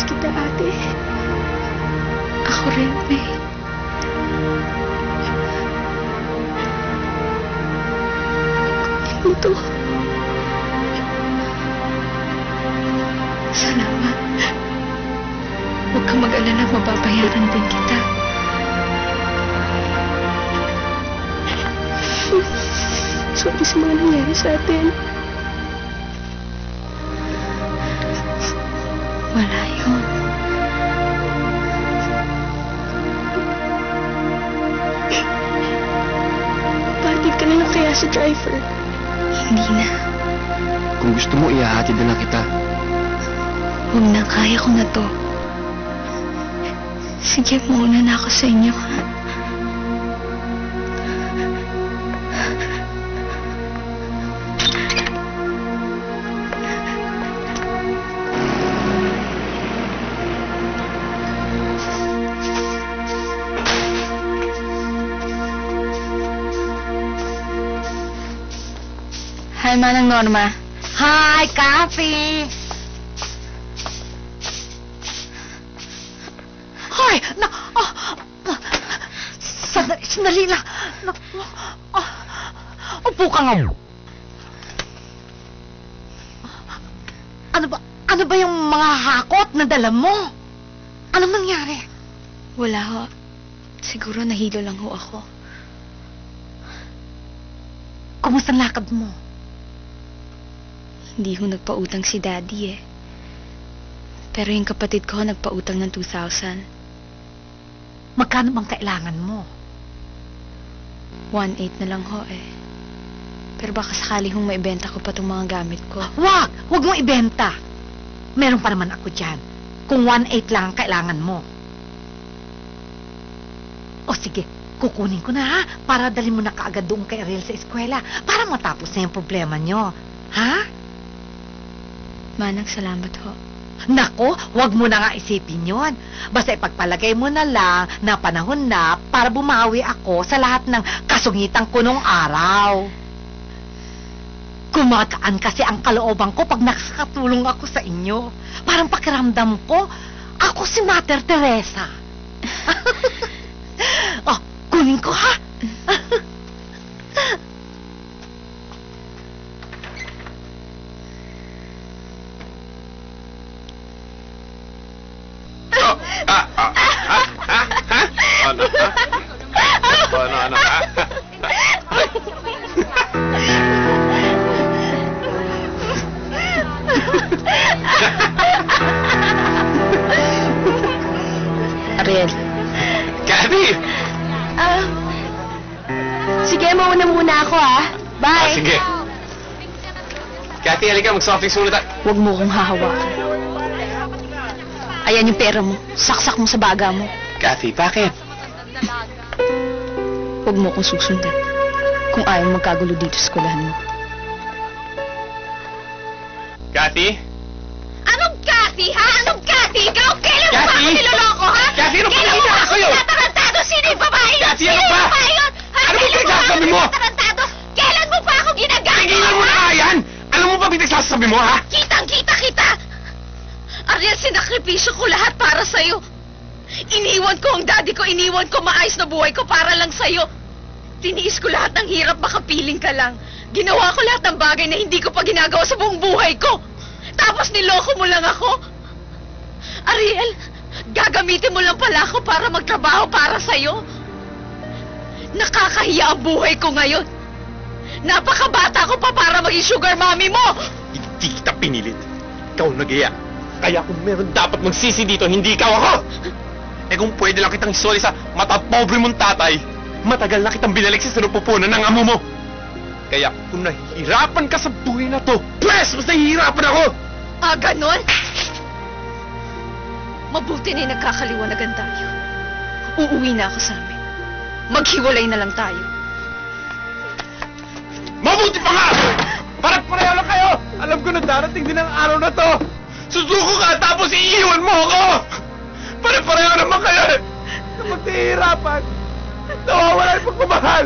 Miss kita, ate. Ako rin, May. Kunin mo to. Salamat. Huwag kang mag-alala, mababayaran din kita. Sorry sa mga nangyari sa atin. Wala yun. Patid ka na lang kaya sa driver. Hindi na. Kung gusto mo, ihahatid na lang kita. Huwag na, kaya ko na to. Sige, mauna na ako sa inyo, ha? Hi, Manang Norma. Hi, Kathy! Hoy! Sandali lang. Upo ka nga. Ano ba yung mga hakot na dala mo? Anong nangyari? Wala ho. Siguro nahilo lang ho ako. Kumusta ang lakad mo? Hindi ho nagpautang si Daddy eh. Pero yung kapatid ko nagpautang ng 2,000. Magkano bang kailangan mo? 1,800 na lang ho eh. Pero baka sakali hong maibenta ko pa itong mga gamit ko. Wag mo ibenta. Meron pa naman ako dyan. Kung 1,800 lang ang kailangan mo. O sige, kukunin ko na ha. Para dalhin mo na kaagad doon kay Ariel sa eskwela. Para matapos na yung problema nyo. Ha? Manang, salamat ho. Nako, wag mo na nga isipin yon. Basta ipagpalagay mo na lang na panahon na para bumawi ako sa lahat ng kasungitan ko nung araw. Kumagaan kasi ang kalooban ko pag nakakatulong ako sa inyo. Parang pakiramdam ko, ako si Mater Teresa. Oh, kunin ko ha. Ano, Ariel. Kathy! Sige, mauna muna ako ha. Bye. Sige. Kathy, halika, mag-softies muna tayo. Huwag mo kong hahawakan. Ayan yung pera mo. Saksak mo sa baga mo. Kathy, bakit? Huwag mo kong susundan. Kung ayaw magkagulo dito sa eskwelahan mo. Kathy? Anong Kathy, ha? Anong Kathy? Ikaw, kailan mo ba Kathy? ako niloloko, ha? Kathy, ano ba Kailan mo nangyayari ba ako sa'yo? tinatarantado? Sino yung babae yun? Kathy, Sino ano yung ba? babae yun? Ha? Ano ba Kailan pinagsasabi mo? ako tinatarantado? Kailan mo ba ako ginagawa? Tigilan mo na nga yan! Alam mo ba pinagsasabi mo, ha? Kitang-kita kita! Ariel, sinakripisyo ko lahat para sa'yo. Iniwan ko ang daddy ko, iniwan ko maayos na buhay ko para lang sa'yo. Tiniis ko lahat ng hirap, makapiling ka lang. Ginawa ko lahat ng bagay na hindi ko pa ginagawa sa buong buhay ko. Tapos niloko mo lang ako. Ariel, gagamitin mo lang pala ako para magtrabaho para sa'yo. Nakakahiya ang buhay ko ngayon. Napakabata ko pa para maging sugar mommy mo. Hindi kita pinilit. Ikaw nag-iya. Kaya kung meron dapat magsisi dito, hindi ikaw ako! Eh kung pwede lang kitang isoli sa matapobre mong tatay, matagal na kitang binalik sa sinupupunan ng amo mo. Kaya kung nahihirapan ka sa buhay na to, mas nahihirapan ako! Ah, ganon? Mabuti na nagkakaliwanagan tayo. Uuwi na ako sa amin. Maghiwalay na lang tayo. Mabuti pa nga! Parang-pareho lang kayo! Alam ko na darating din ang araw na to! Susuko ka tapos iiwan mo ako! Parang-pareho naman kayo! Kapag nahihirapan, nawawala yung pagmamahal!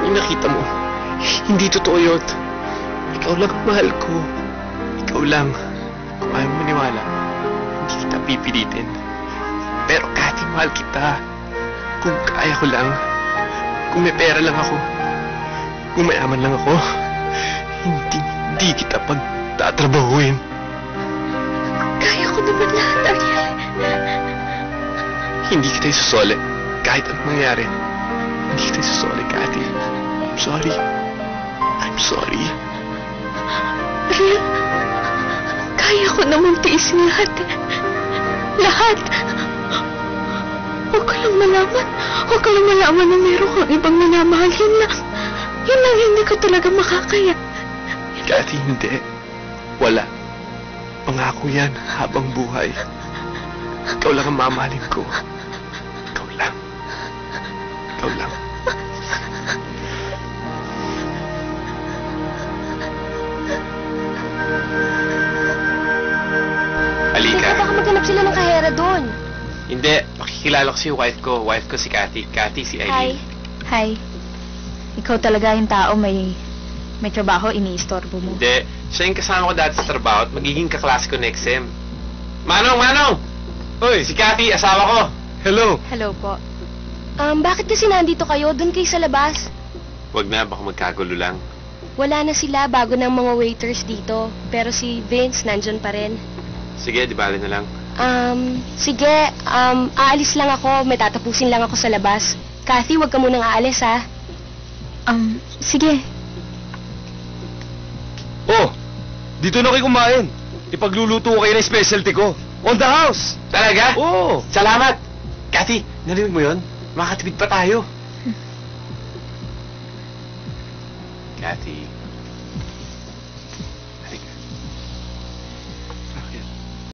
Yung nakita mo, hindi totoo yun. Ikaw lang ang mahal ko. Ikaw lang. Kung ayaw mo maniwala, hindi kita pipilitin. Pero Cathy, mahal kita. Kung kaya ko lang, kung may pera lang ako, kung mayaman lang ako, hindi kita pagtatrabahuin. Kaya ko naman lahat, Ariel. Hindi kita isusole. Kahit anong mangyari, hindi kita isusole, Cathy. I'm sorry. I'm sorry. Ariel, kaya ko naman tiisin lahat. Lahat. Huwag ko lang malaman. Huwag ko lang malaman na meron kang ibang minamahal. Yun lang. Yun lang hindi ko talaga makakaya. Cathy, hindi. Wala. Pangako yan habang buhay. Ikaw lang ang mamahalin ko. Ikaw lang. Ikaw lang. Halika. Baka maghanap sila ng kahera doon. Hindi. Makikilala ko si wife ko. Wife ko si Cathy. Cathy si Eileen. Hi. Ikaw talaga yung tao may trabaho, iniistorbo mo. Hindi. Siya yung kasama ko dati sa trabaho at magiging kaklase ko next sem. Manong! Manong! Uy, si Cathy, asawa ko. Hello. Hello po. Bakit kasi nandito kayo? Doon kayo sa labas. Wag na, baka magkagulo lang. Wala na sila bago ng mga waiters dito. Pero si Vince nandyan pa rin. Sige, di bali na lang. Sige. Aalis lang ako. May tatapusin lang ako sa labas. Cathy, wag ka munang aalis, ha? Sige. Oh, dito na kayo kumain. Ipagluluto ko kayo ng specialty ko. On the house! Talaga? Oo! Salamat! Cathy, narinig mo yun? Makatipid pa tayo. Cathy,